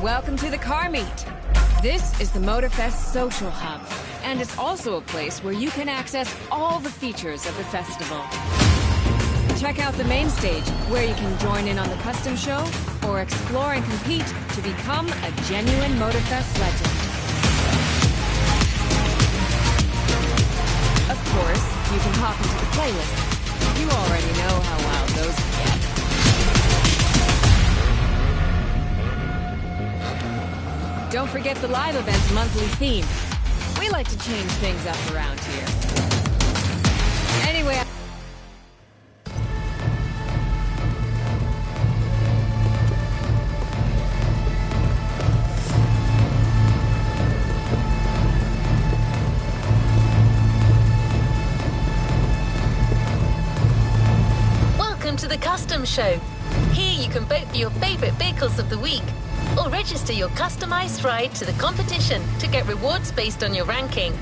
Welcome to the car meet. This is the Motorfest social hub, and it's also a place where you can access all the features of the festival. Check out the main stage, where you can join in on the custom show, or explore and compete to become a genuine Motorfest legend. Of course, you can hop into the playlists. You already know how wild those can get. Don't forget the live event's monthly theme. We like to change things up around here. Anyway... Welcome to the Custom Show. Here you can vote for your favorite vehicles of the week, or register your customized ride to the competition to get rewards based on your ranking.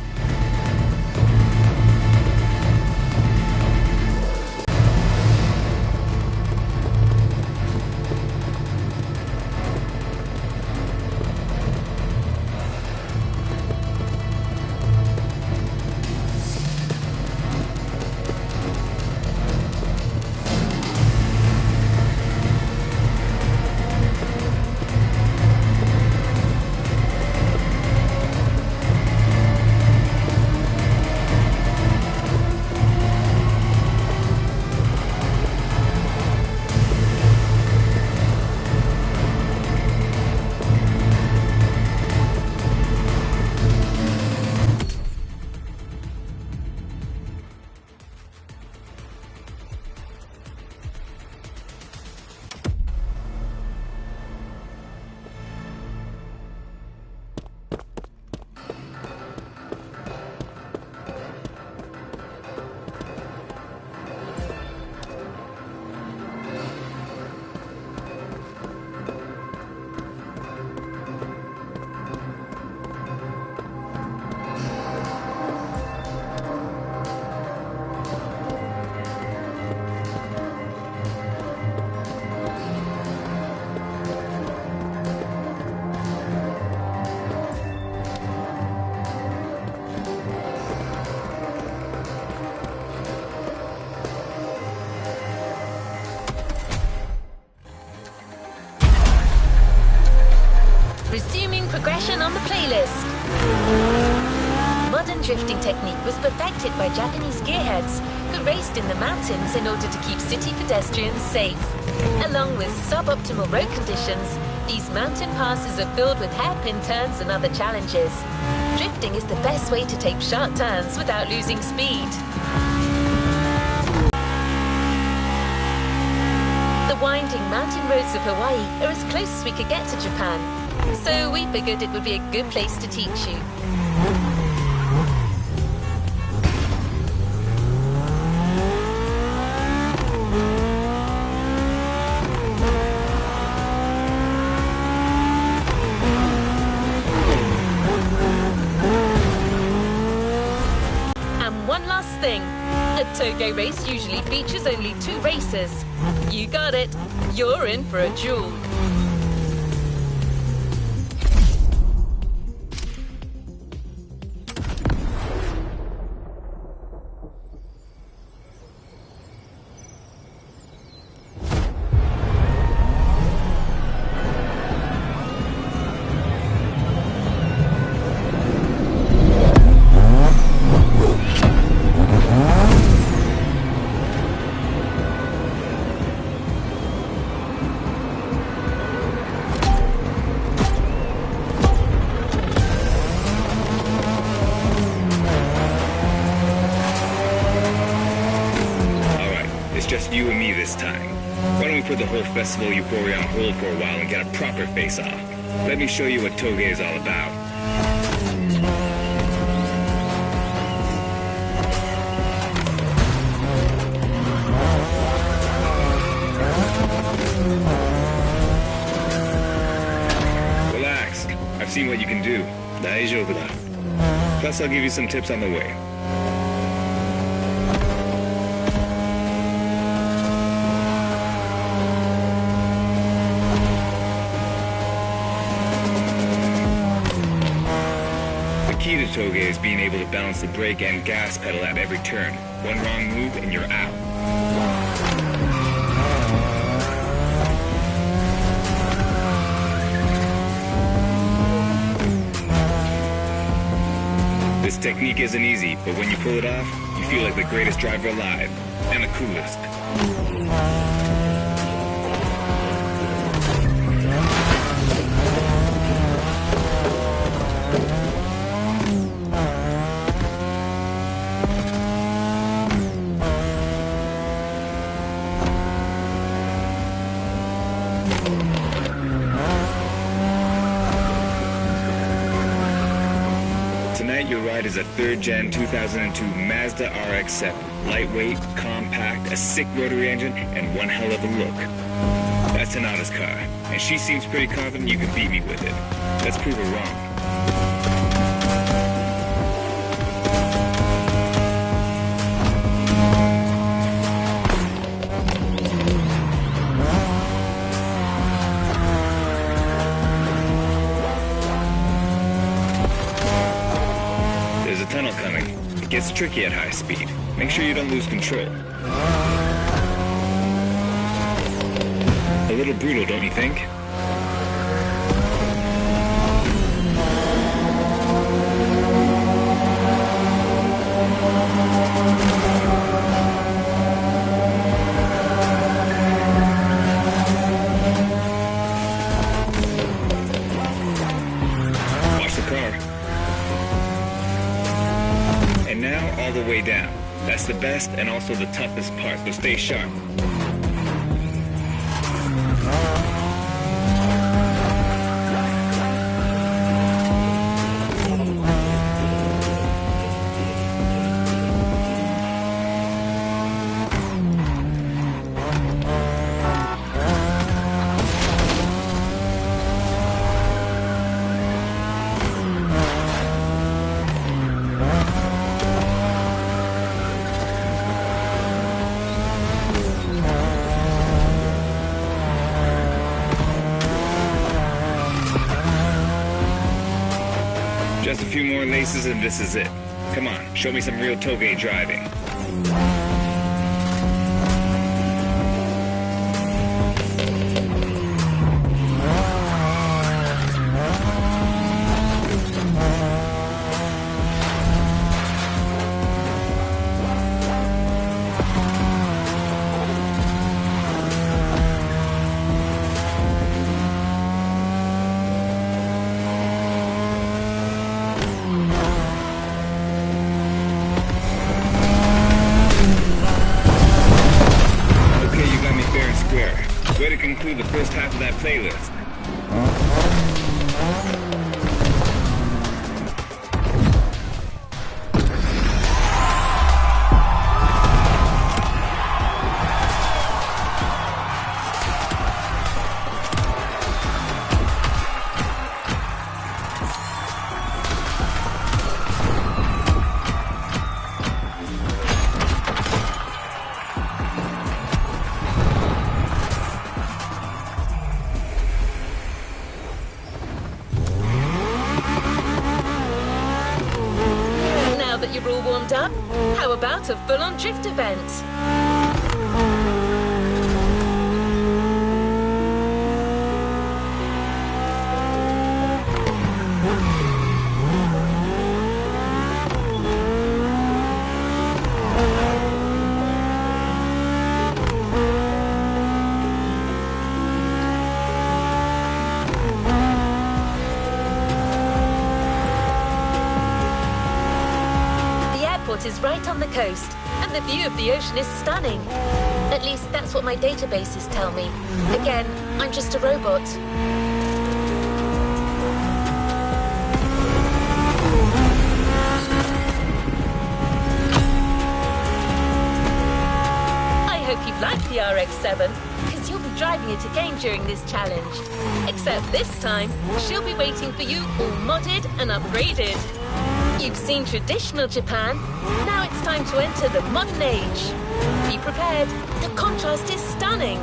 Resuming progression on the playlist. Modern drifting technique was perfected by Japanese gearheads who raced in the mountains in order to keep city pedestrians safe. Along with suboptimal road conditions, these mountain passes are filled with hairpin turns and other challenges. Drifting is the best way to take sharp turns without losing speed. The winding mountain roads of Hawaii are as close as we could get to Japan, so we figured it would be a good place to teach you. And one last thing, a Togo race usually features only 2 racers. You got it, you're in for a duel. Just you and me this time. Why don't we put the whole festival euphoria on hold for a while and get a proper face-off? Let me show you what Toge is all about. Relax. I've seen what you can do. 大丈夫だ. Plus, I'll give you some tips on the way. toge is being able to balance the brake and gas pedal at every turn. One wrong move and you're out. This technique isn't easy, but when you pull it off, you feel like the greatest driver alive, and the coolest. Tonight your ride is a 3rd Gen 2002 Mazda RX-7. Lightweight, compact, a sick rotary engine, and one hell of a look. That's Tanada's car, and she seems pretty confident you can beat me with it. Let's prove her wrong. There's a tunnel coming. It gets tricky at high speed. Make sure you don't lose control. A little brutal, don't you think? Watch the car. And now all the way down. That's the best and also the toughest part, so stay sharp. Just a few more laces and this is it. Come on, show me some real toge driving. Way to conclude the first half of that playlist. That you're all warmed up, how about a full-on drift event? Is right on the coast, and the view of the ocean is stunning. At least that's what my databases tell me. Again, I'm just a robot. I hope you like the RX-7, because you'll be driving it again during this challenge. Except this time, she'll be waiting for you all modded and upgraded. You've seen traditional Japan, now it's time to enter the modern age. Be prepared, the contrast is stunning.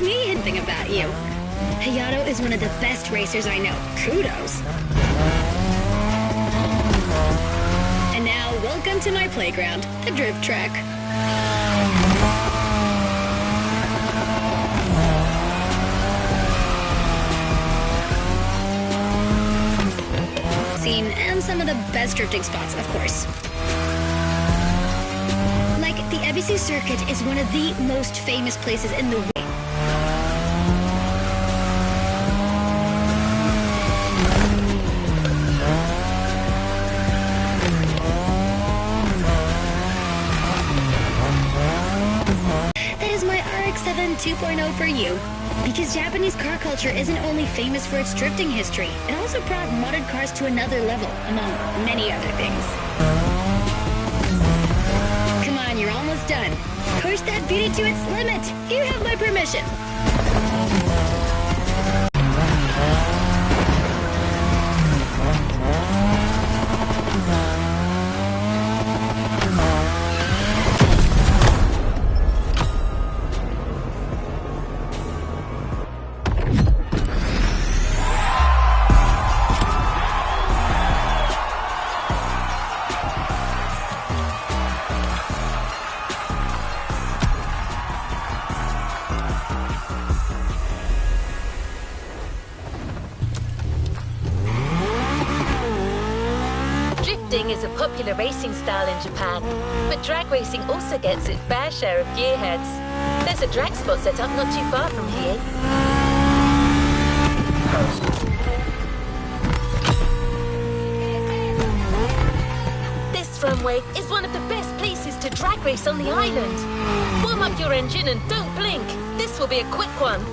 It's me hinting about you. Hayato is one of the best racers I know. Kudos. And now, welcome to my playground, the drift track. And some of the best drifting spots, of course. Like, the EBC circuit is one of the most famous places in the world. That is my RX-7 2.0 for you. Because Japanese car culture isn't only famous for its drifting history, it also brought modded cars to another level, among many other things. Come on, you're almost done. Push that beauty to its limit. You have my permission. Drifting is a popular racing style in Japan, but drag racing also gets its fair share of gearheads. There's a drag spot set up not too far from here. This runway is one of the best places to drag race on the island. Warm up your engine and don't blink. This will be a quick one.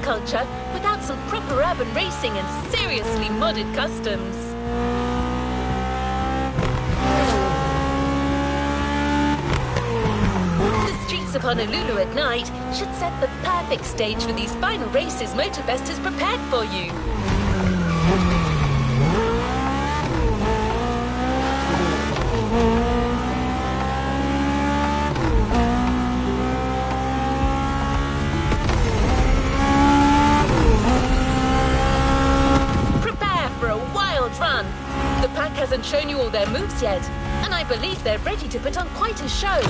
culture without some proper urban racing and seriously modded customs. The streets of Honolulu at night should set the perfect stage for these final races Motorfest has prepared for you. Run. The pack hasn't shown you all their moves yet, and I believe they're ready to put on quite a show.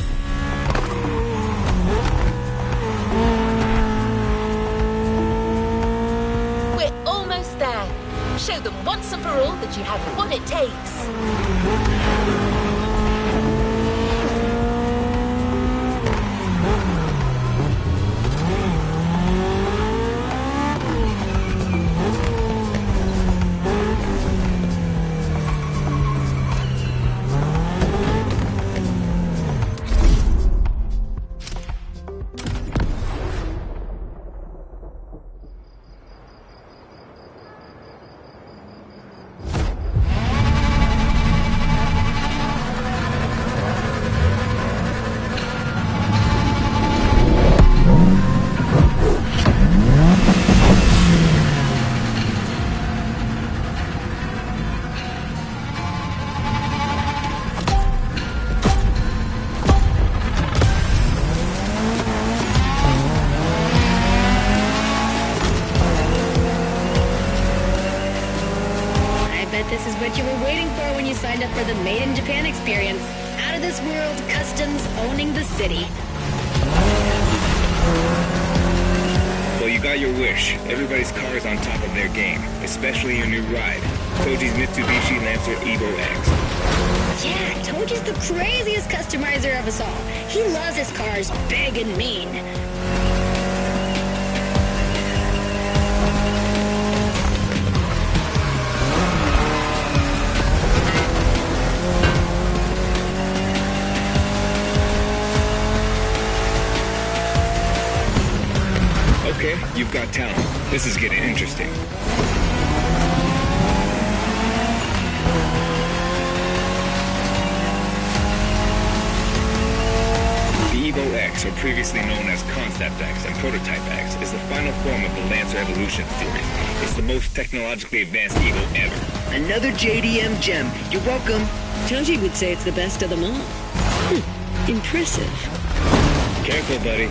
We're almost there. Show them once and for all that you have what it takes. This is what you were waiting for when you signed up for the Made in Japan experience. Out of this world customs owning the city. Well, you got your wish. Everybody's car is on top of their game, especially your new ride, Toji's Mitsubishi Lancer Evo X. Yeah, Toji's the craziest customizer of us all. He loves his cars big and mean. Okay, you've got talent. This is getting interesting. The Evo X, or previously known as Concept X and Prototype X, is the final form of the Lancer Evolution series. It's the most technologically advanced Evo ever. Another JDM gem. You're welcome. Toji would say it's the best of them all. Impressive. Careful, buddy.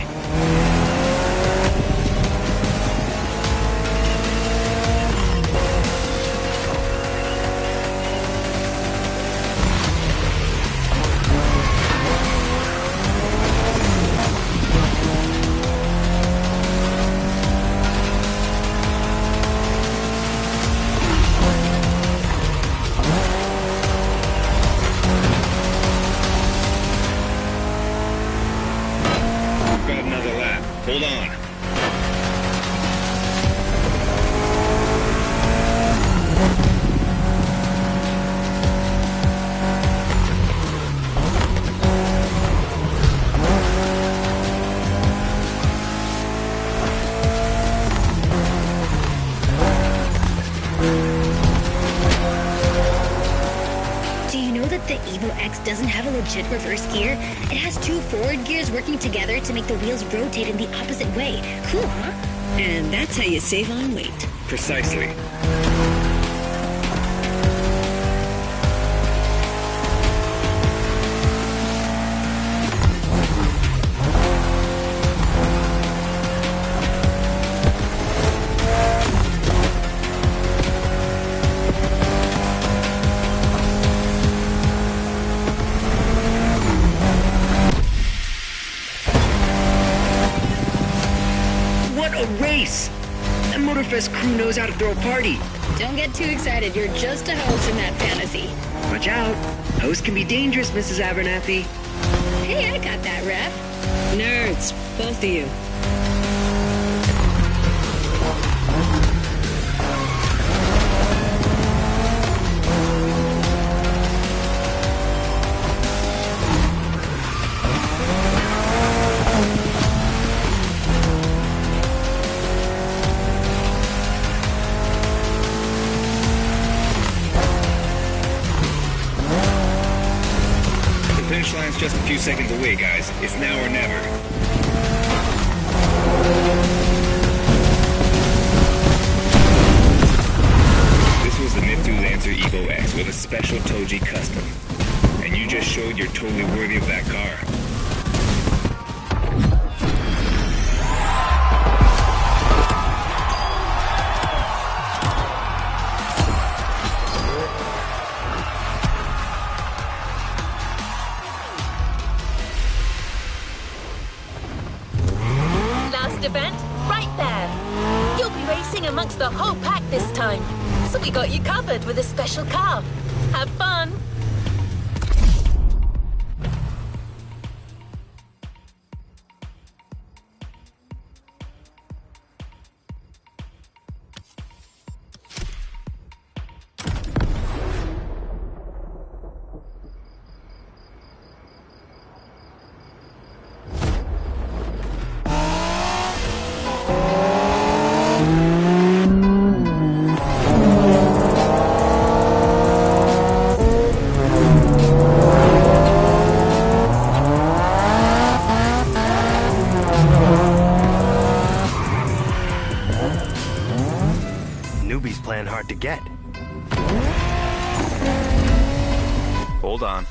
Hold on. The Evo X doesn't have a legit reverse gear. It has two forward gears working together to make the wheels rotate in the opposite way. Cool, huh? And that's how you save on weight. Precisely. That Motorfest crew knows how to throw a party. Don't get too excited. You're just a host in that fantasy. Watch out. Hosts can be dangerous, Mrs. Abernathy. Hey, I got that, Ref. Nerds, both of you. finish line's just a few seconds away, guys. It's now or never. This was the Mitsu Lancer Evo X with a special Toji custom. And you just showed you're totally worthy of that car. Event right there. You'll be racing amongst the whole pack this time, so we got you covered with a special car. Have fun. Newbie's playing hard to get. Hold on.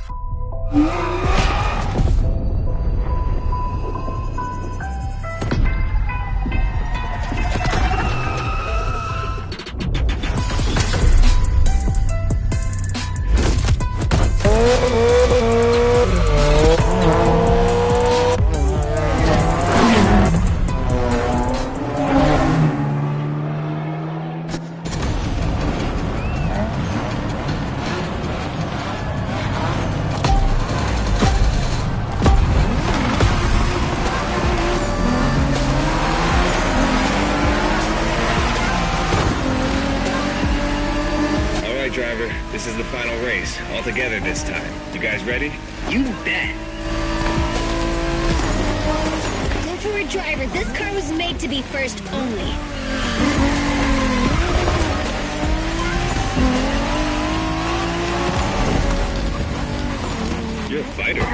Driver, this is the final race, all together this time. You guys ready? You bet. Go for it, driver. This car was made to be first only. You're a fighter.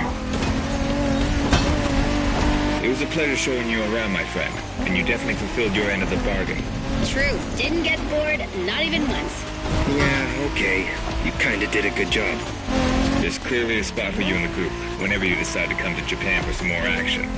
It was a pleasure showing you around, my friend, and you definitely fulfilled your end of the bargain. True. Didn't get bored, not even once. Yeah, okay. You kinda did a good job. There's clearly a spot for you in the group whenever you decide to come to Japan for some more action.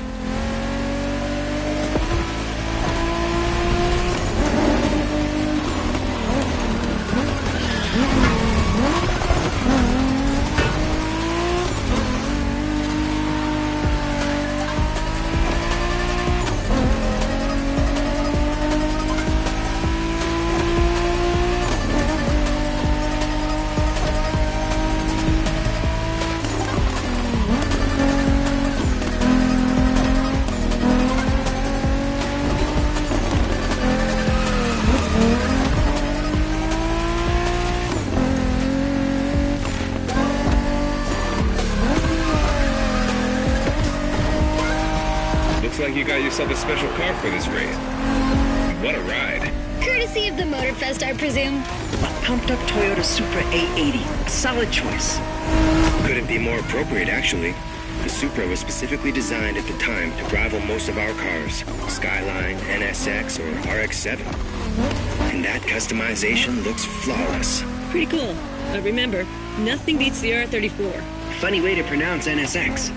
Looks like you got yourself a special car for this race. What a ride. Courtesy of the Motorfest, I presume. A pumped-up Toyota Supra A80. A solid choice. Couldn't be more appropriate, actually. The Supra was specifically designed at the time to rival most of our cars. Skyline, NSX, or RX-7. And that customization looks flawless. Pretty cool. But remember, nothing beats the R34. Funny way to pronounce NSX.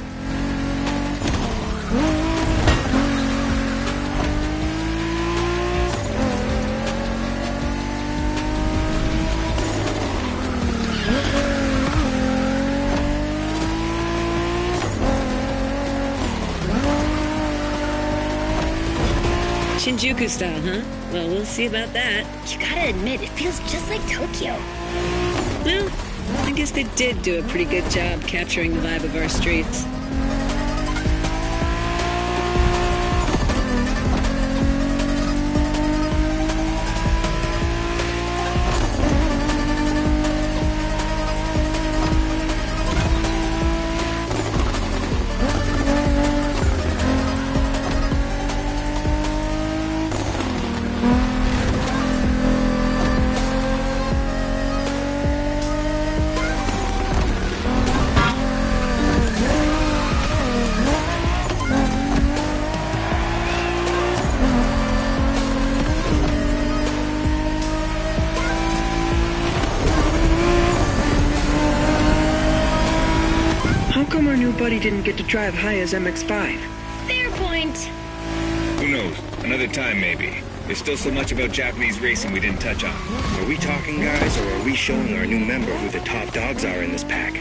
Shinjuku style, huh? Well, we'll see about that. You gotta admit, it feels just like Tokyo. Well, I guess they did do a pretty good job capturing the vibe of our streets. Nobody didn't get to drive high as MX-5. Fair point. Who knows? Another time, maybe. There's still so much about Japanese racing we didn't touch on. Are we talking, guys, or are we showing our new member who the top dogs are in this pack?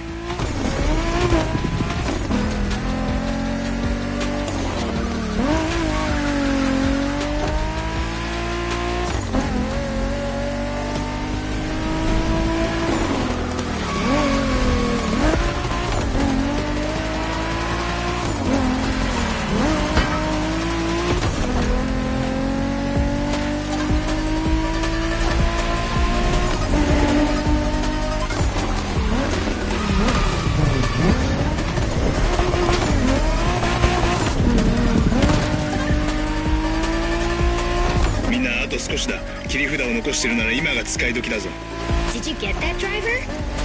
Did you get that, driver?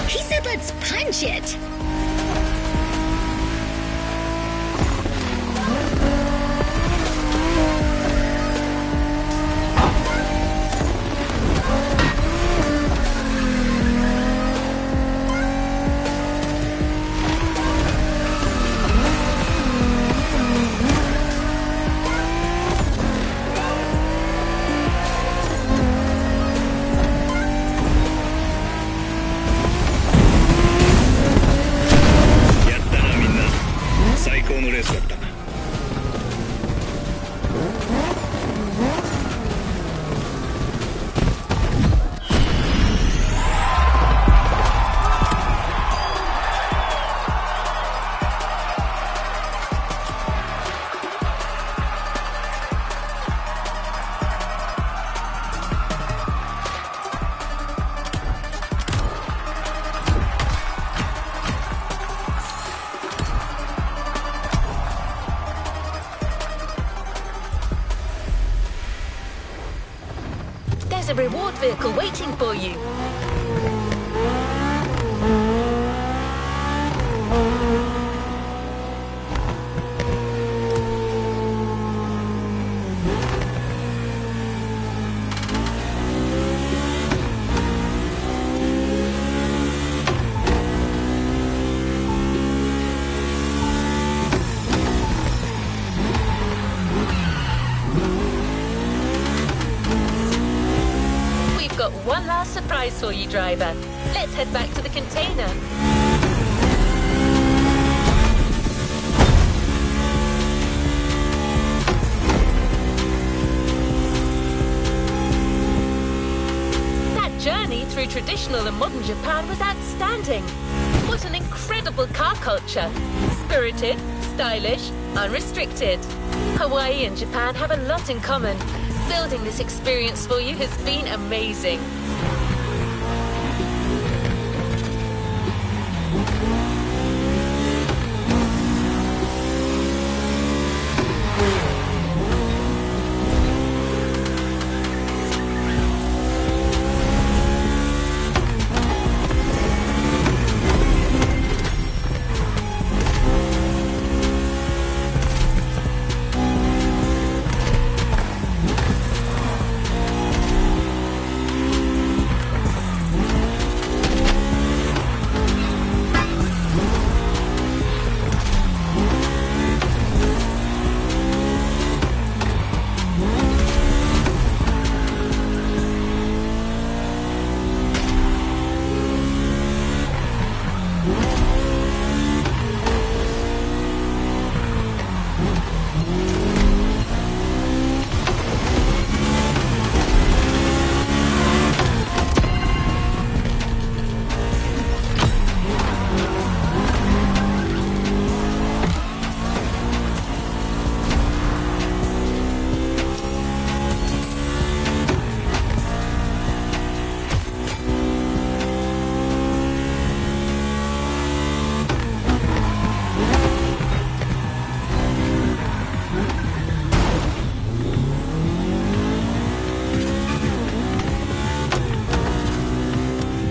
He said let's punch it! There's a reward vehicle waiting for you. One last surprise for you, driver. Let's head back to the container. That journey through traditional and modern Japan was outstanding. What an incredible car culture. Spirited, stylish, unrestricted. Hawaii and Japan have a lot in common. Building this experience for you has been amazing.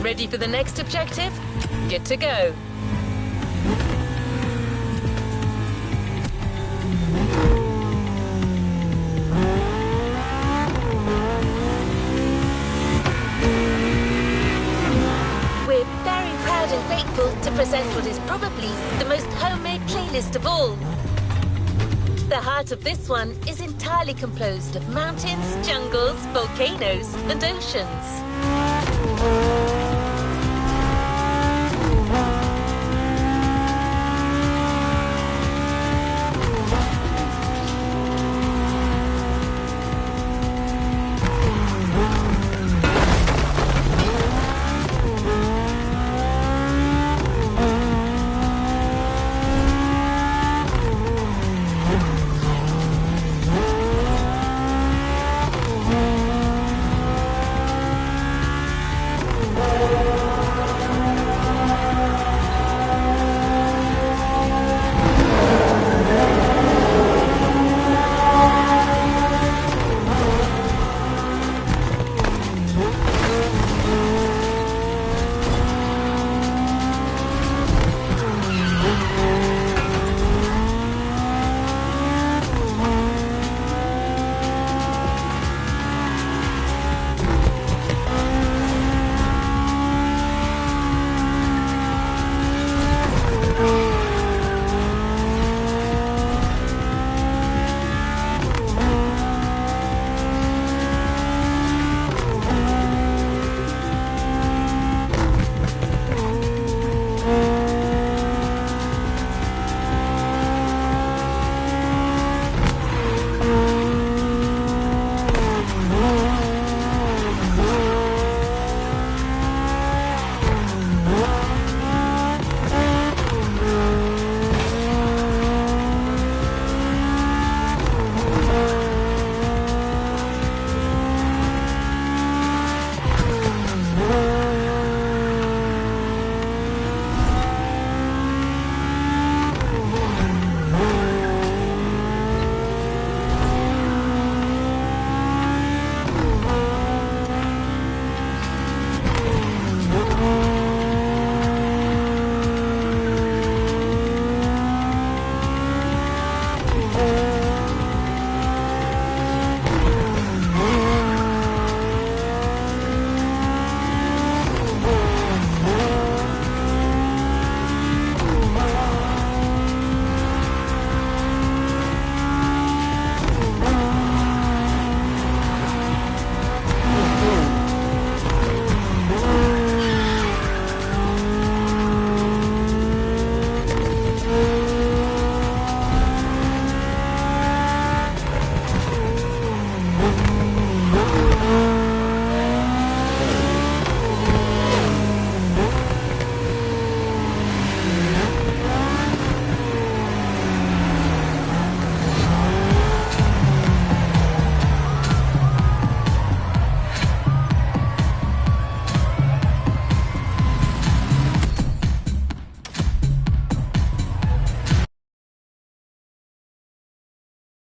Ready for the next objective? Good to go. We're very proud and grateful to present what is probably the most homemade place wildest of all. The heart of this one is entirely composed of mountains, jungles, volcanoes, and oceans.